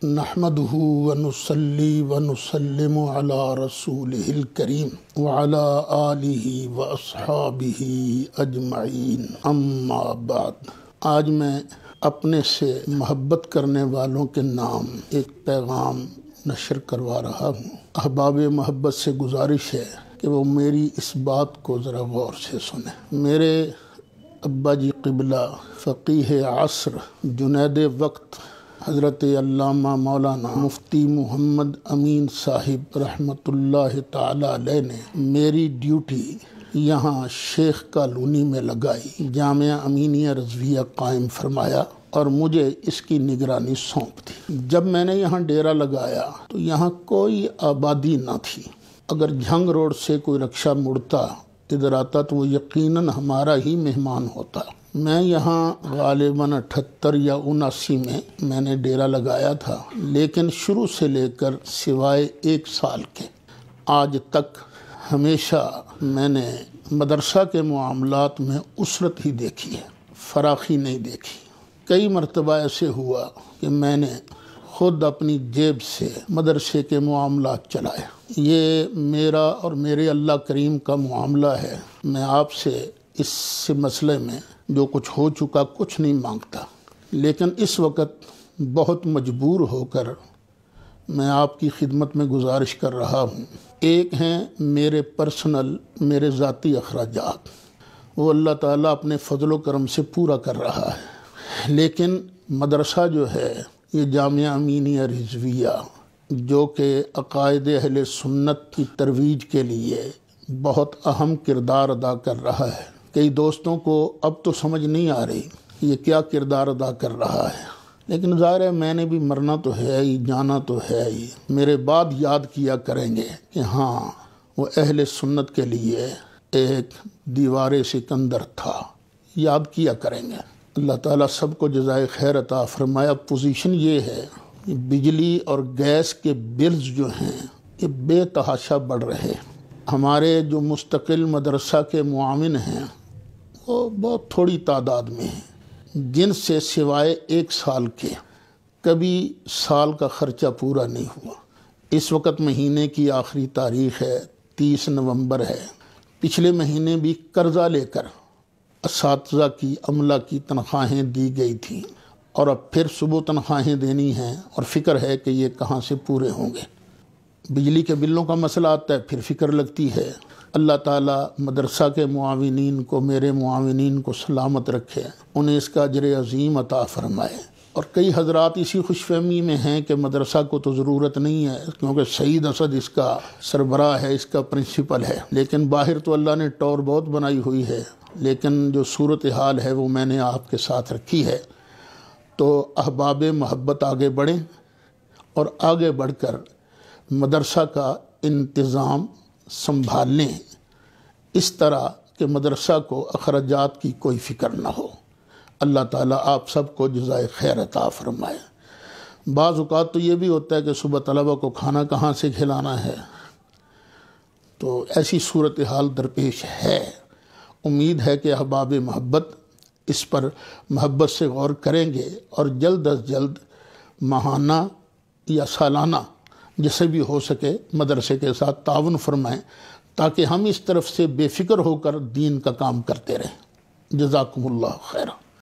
نحمده ونصلي ونسلم على رسوله الكريم وعلى آله وأصحابه أجمعين اما بعد۔ آج میں اپنے سے محبت کرنے والوں کے نام ایک پیغام نشر کروا رہا ہوں۔ احباب محبت سے گزارش ہے کہ وہ میری اس بات کو ذرا غور سے سنیں۔ میرے ابا جی قبلہ فقیہ عصر جنید وقت حضرت علامہ مولانا مفتی محمد امین صاحب رحمۃ اللہ تعالی علیہ نے میری ڈیوٹی یہاں شیخ کالونی میں لگائی، جامعہ امینیہ رضویہ قائم فرمایا اور مجھے اس کی نگرانی سونپ دی۔ جب میں نے یہاں ڈیرہ لگایا تو یہاں کوئی آبادی نہ تھی۔ اگر جھنگ روڈ سے کوئی رکشہ مڑتا ادھر آتا تو وہ یقیناً ہمارا ہی مہمان ہوتا۔ میں یہاں غالباً 78 یا 79 میں نے ڈیرہ لگایا تھا، لیکن شروع سے لے کر سوائے 1 سال کے آج تک ہمیشہ میں نے مدرسہ کے معاملات میں اسرت ہی دیکھی ہے، فراخی نہیں دیکھی۔ کئی مرتبہ ایسے ہوا کہ میں نے خود اپنی جیب سے مدرسے کے معاملات چلائے۔ یہ میرا اور میرے اللہ کریم کا معاملہ ہے۔ میں آپ سے اس مسئلے میں جو کچھ ہو چکا کچھ نہیں مانگتا، لیکن اس وقت بہت مجبور ہو کر میں آپ کی خدمت میں گزارش کر رہا ہوں۔ ایک ہیں میرے پرسنل، میرے ذاتی اخراجات، وہ اللہ تعالیٰ اپنے فضل و کرم سے پورا کر رہا ہے، لیکن مدرسہ جو ہے یہ جامعہ امینیہ رضویہ جو کہ عقائد اہل سنت کی ترویج کے لیے بہت اہم کردار ادا کر رہا ہے۔ کئی دوستوں کو اب تو سمجھ نہیں آ رہی کہ یہ کیا کردار ادا کر رہا ہے، لیکن ظاہر ہے میں نے بھی مرنا تو ہے ہی، جانا تو ہے ہی۔ میرے بعد یاد کیا کریں گے کہ ہاں وہ اہل سنت کے لیے ایک دیوار سکندر تھا، یاد کیا کریں گے۔ اللہ تعالیٰ سب کو جزائے خیر عطا فرمایا۔ پوزیشن یہ ہے کہ بجلی اور گیس کے بلز جو ہیں یہ بے تحاشا بڑھ رہے۔ ہمارے جو مستقل مدرسہ کے معاون ہیں وہ بہت تھوڑی تعداد میں ہیں، جن سے سوائے 1 سال کے کبھی سال کا خرچہ پورا نہیں ہوا۔ اس وقت مہینے کی آخری تاریخ ہے، 30 نومبر ہے۔ پچھلے مہینے بھی قرضہ لے کر اساتذہ کی، عملہ کی تنخواہیں دی گئی تھیں، اور اب پھر صبح تنخواہیں دینی ہیں اور فکر ہے کہ یہ کہاں سے پورے ہوں گے۔ بجلی کے بلوں کا مسئلہ آتا ہے، پھر فکر لگتی ہے۔ اللہ تعالیٰ مدرسہ کے معاونین کو، میرے معاونین کو سلامت رکھے، انہیں اس کا اجر عظیم عطا فرمائے۔ اور کئی حضرات اسی خوش فہمی میں ہیں کہ مدرسہ کو تو ضرورت نہیں ہے کیونکہ سعید اسد اس کا سربراہ ہے، اس کا پرنسپل ہے، لیکن باہر تو اللہ نے ٹور بہت بنائی ہوئی ہے، لیکن جو صورتحال ہے وہ میں نے آپ کے ساتھ رکھی ہے۔ تو احباب محبت آگے بڑھیں اور آگے بڑھ کر مدرسہ کا انتظام سنبھال لیں، اس طرح کہ مدرسہ کو اخراجات کی کوئی فکر نہ ہو۔ اللہ تعالیٰ آپ سب کو جزائے خیر عطا فرمائے۔ بعض اوقات تو یہ بھی ہوتا ہے کہ صبح طلبہ کو کھانا کہاں سے کھلانا ہے، تو ایسی صورتحال درپیش ہے۔ امید ہے کہ احباب محبت اس پر محبت سے غور کریں گے اور جلد از جلد ماہانہ یا سالانہ جیسے بھی ہو سکے مدرسے کے ساتھ تعاون فرمائیں، تاکہ ہم اس طرف سے بے فکر ہو کر دین کا کام کرتے رہیں۔ جزاکم اللہ خیر۔